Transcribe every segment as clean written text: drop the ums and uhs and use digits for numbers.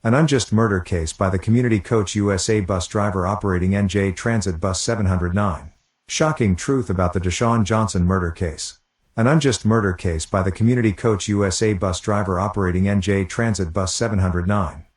An unjust murder case by the Community Coach USA bus driver operating NJ Transit Bus 709. Shocking truth about the Deshon Johnson murder case. An unjust murder case by the Community Coach USA bus driver operating NJ Transit Bus 709.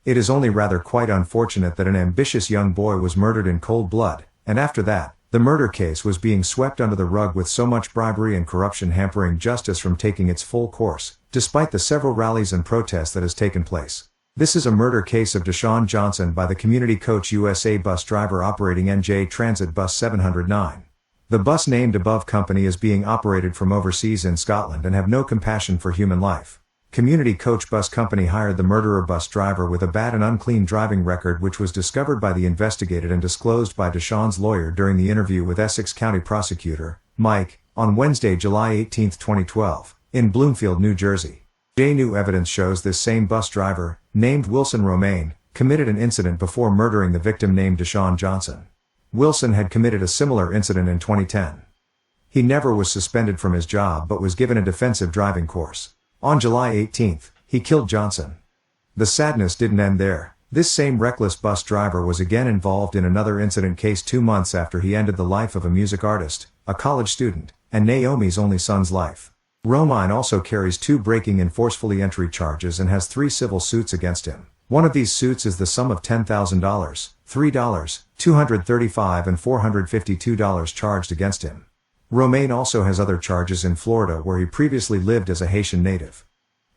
It is only rather quite unfortunate that an ambitious young boy was murdered in cold blood, and after that, the murder case was being swept under the rug with so much bribery and corruption hampering justice from taking its full course, despite the several rallies and protests that has taken place. This is a murder case of Deshon Johnson by the Community Coach USA bus driver operating NJ Transit Bus 709. The bus named above company is being operated from overseas in Scotland and have no compassion for human life. Community Coach Bus Company hired the murderer bus driver with a bad and unclean driving record, which was discovered by the investigated and disclosed by Deshon's lawyer during the interview with Essex County Prosecutor, Mike, on Wednesday, July 18, 2012, in Bloomfield, New Jersey. New evidence shows this same bus driver, named Wilson Romaine, committed an incident before murdering the victim named Deshon Johnson. Wilson had committed a similar incident in 2010. He never was suspended from his job but was given a defensive driving course. On July 18, he killed Johnson. The sadness didn't end there. This same reckless bus driver was again involved in another incident case 2 months after he ended the life of a music artist, a college student, and Naomi's only son's life. Romaine also carries 2 breaking and forcefully entry charges and has 3 civil suits against him. One of these suits is the sum of $10,000, $3, $235 and $452 charged against him. Romaine also has other charges in Florida where he previously lived as a Haitian native.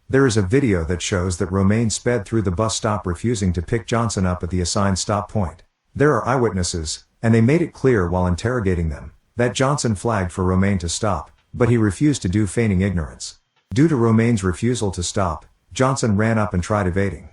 There is a video that shows that Romaine sped through the bus stop refusing to pick Johnson up at the assigned stop point. There are eyewitnesses, and they made it clear while interrogating them, that Johnson flagged for Romaine to stop, but he refused to do, feigning ignorance. Due to Romaine's refusal to stop, Johnson ran up and tried evading.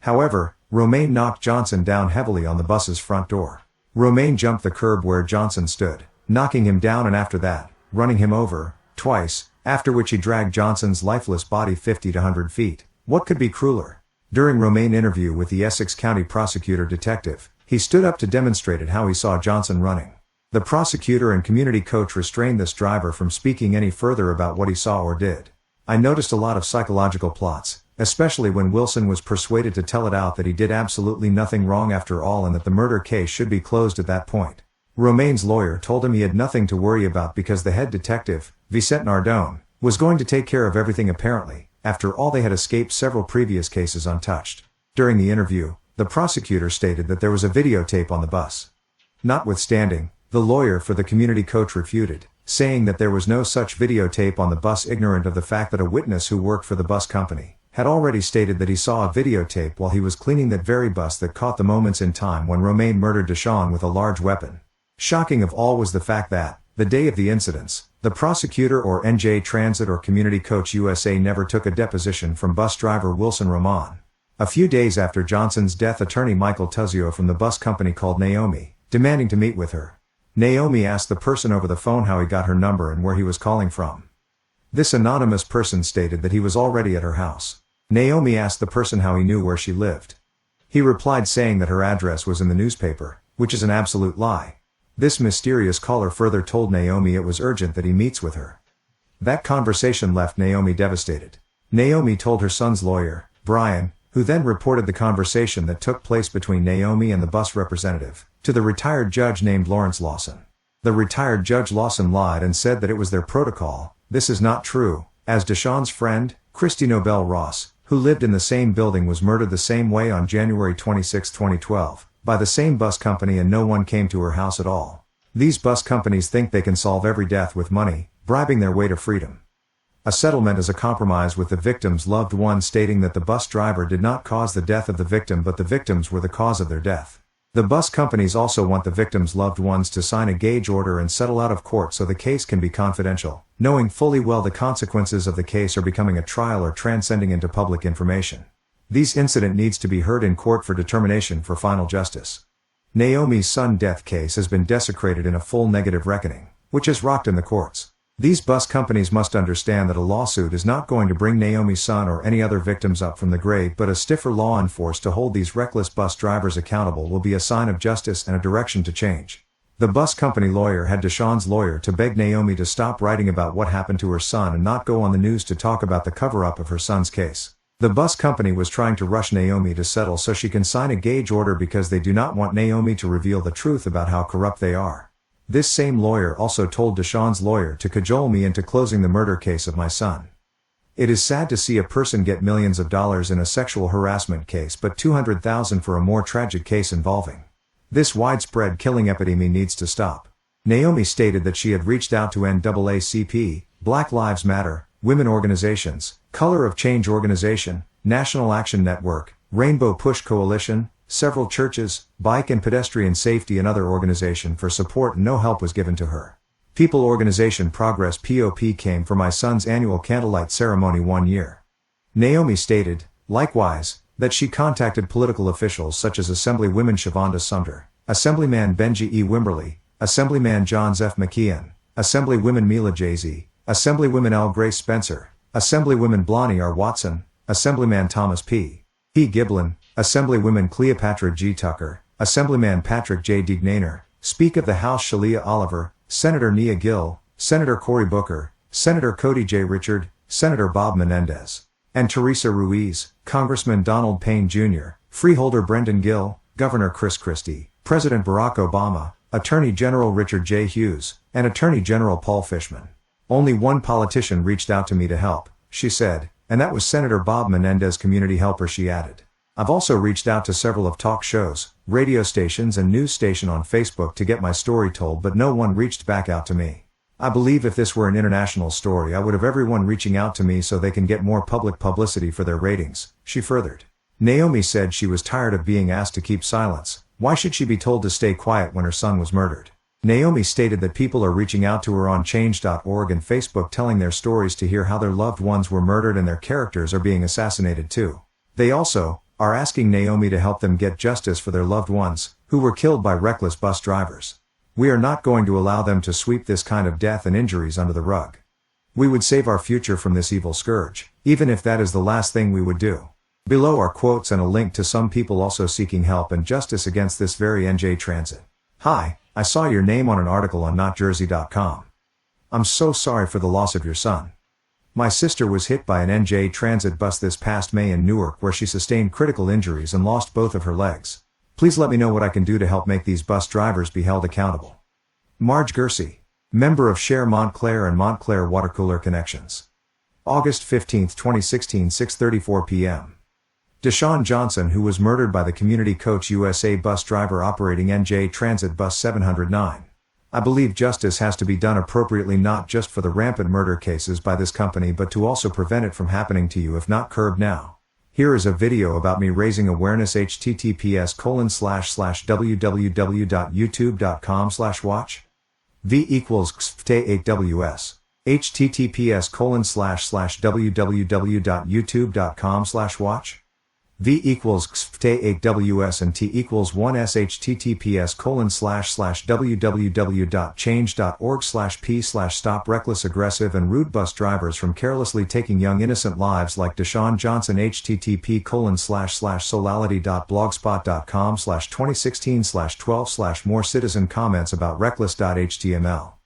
However, Romaine knocked Johnson down heavily on the bus's front door. Romaine jumped the curb where Johnson stood, knocking him down and after that, running him over, twice, after which he dragged Johnson's lifeless body 50 to 100 feet. What could be crueler? During Romaine's interview with the Essex County Prosecutor detective, he stood up to demonstrate how he saw Johnson running. The prosecutor and community coach restrained this driver from speaking any further about what he saw or did. I noticed a lot of psychological plots, especially when Wilson was persuaded to tell it out that he did absolutely nothing wrong after all and that the murder case should be closed at that point. Romaine's lawyer told him he had nothing to worry about because the head detective, Vicente Nardone, was going to take care of everything apparently. After all, they had escaped several previous cases untouched. During the interview, the prosecutor stated that there was a videotape on the bus. Notwithstanding, the lawyer for the community coach refuted, saying that there was no such videotape on the bus, ignorant of the fact that a witness who worked for the bus company had already stated that he saw a videotape while he was cleaning that very bus that caught the moments in time when Romaine murdered Deshon with a large weapon. Shocking of all was the fact that, the day of the incidents, the prosecutor or NJ Transit or Community Coach USA never took a deposition from bus driver Wilson Romaine. A few days after Johnson's death, attorney Michael Tuzio from the bus company called Naomi, demanding to meet with her. Naomi asked the person over the phone how he got her number and where he was calling from. This anonymous person stated that he was already at her house. Naomi asked the person how he knew where she lived. He replied saying that her address was in the newspaper, which is an absolute lie. This mysterious caller further told Naomi it was urgent that he meets with her. That conversation left Naomi devastated. Naomi told her son's lawyer, Brian, who then reported the conversation that took place between Naomi and the bus representative, to the retired judge named Lawrence Lawson. The retired Judge Lawson lied and said that it was their protocol. This is not true, as Deshon's friend, Christy Nobel Ross, who lived in the same building, was murdered the same way on January 26, 2012, by the same bus company, and no one came to her house at all. These bus companies think they can solve every death with money, bribing their way to freedom. A settlement is a compromise with the victim's loved ones, stating that the bus driver did not cause the death of the victim but the victims were the cause of their death. The bus companies also want the victim's loved ones to sign a gage order and settle out of court so the case can be confidential, knowing fully well the consequences of the case are becoming a trial or transcending into public information. This incident needs to be heard in court for determination for final justice. Naomi's son death case has been desecrated in a full negative reckoning, which has rocked in the courts. These bus companies must understand that a lawsuit is not going to bring Naomi's son or any other victims up from the grave, but a stiffer law enforced to hold these reckless bus drivers accountable will be a sign of justice and a direction to change. The bus company lawyer had Deshon's lawyer to beg Naomi to stop writing about what happened to her son and not go on the news to talk about the cover-up of her son's case. The bus company was trying to rush Naomi to settle so she can sign a gauge order because they do not want Naomi to reveal the truth about how corrupt they are. This same lawyer also told Deshon's lawyer to cajole me into closing the murder case of my son. It is sad to see a person get millions of dollars in a sexual harassment case but $200,000 for a more tragic case involving. This widespread killing epidemic needs to stop. Naomi stated that she had reached out to NAACP, Black Lives Matter, women organizations, Color of Change Organization, National Action Network, Rainbow Push Coalition, several churches, bike and pedestrian safety and other organizations for support, and no help was given to her. People Organization Progress POP came for my son's annual candlelight ceremony 1 year. Naomi stated, likewise, that she contacted political officials such as Assemblywoman Shavonda Sumter, Assemblyman Benji E. Wimberly, Assemblyman Johns F. McKeon, Assemblywoman Mila J.Z., Assemblywoman L. Grace Spencer, Assemblywoman Blonnie R. Watson, Assemblyman Thomas P. Giblin, Assemblywoman Cleopatra G. Tucker, Assemblyman Patrick J. Dignaner, Speaker of the House Shalia Oliver, Senator Nia Gill, Senator Cory Booker, Senator Cody J. Richard, Senator Bob Menendez, and Teresa Ruiz, Congressman Donald Payne Jr., Freeholder Brendan Gill, Governor Chris Christie, President Barack Obama, Attorney General Richard J. Hughes, and Attorney General Paul Fishman. Only one politician reached out to me to help, she said, and that was Senator Bob Menendez, community helper, she added. I've also reached out to several of talk shows, radio stations and news station on Facebook to get my story told, but no one reached back out to me. I believe if this were an international story, I would have everyone reaching out to me so they can get more public publicity for their ratings, she furthered. Naomi said she was tired of being asked to keep silence. Why should she be told to stay quiet when her son was murdered? Naomi stated that people are reaching out to her on change.org and Facebook telling their stories to hear how their loved ones were murdered and their characters are being assassinated too. They also are asking Naomi to help them get justice for their loved ones, who were killed by reckless bus drivers. We are not going to allow them to sweep this kind of death and injuries under the rug. We would save our future from this evil scourge, even if that is the last thing we would do. Below are quotes and a link to some people also seeking help and justice against this very NJ transit. Hi, I saw your name on an article on notjersey.com. I'm so sorry for the loss of your son. My sister was hit by an NJ transit bus this past May in Newark where she sustained critical injuries and lost both of her legs. Please let me know what I can do to help make these bus drivers be held accountable. Marge Gersey, member of Share Montclair and Montclair Watercooler Connections. August 15, 2016, 6:34 p.m. Deshon Johnson, who was murdered by the Community Coach USA bus driver operating NJ Transit Bus 709. I believe justice has to be done appropriately, not just for the rampant murder cases by this company but to also prevent it from happening to you if not curbed now. Here is a video about me raising awareness. https://www.youtube.com/watch v equals xft8ws https://www.youtube.com/watch v equals xft8ws and t equals 1s https://www.change.org/p/stop reckless, aggressive and rude bus drivers from carelessly taking young innocent lives like Deshon Johnson. http://solality.blogspot.com/2016/12/more citizen comments about reckless.html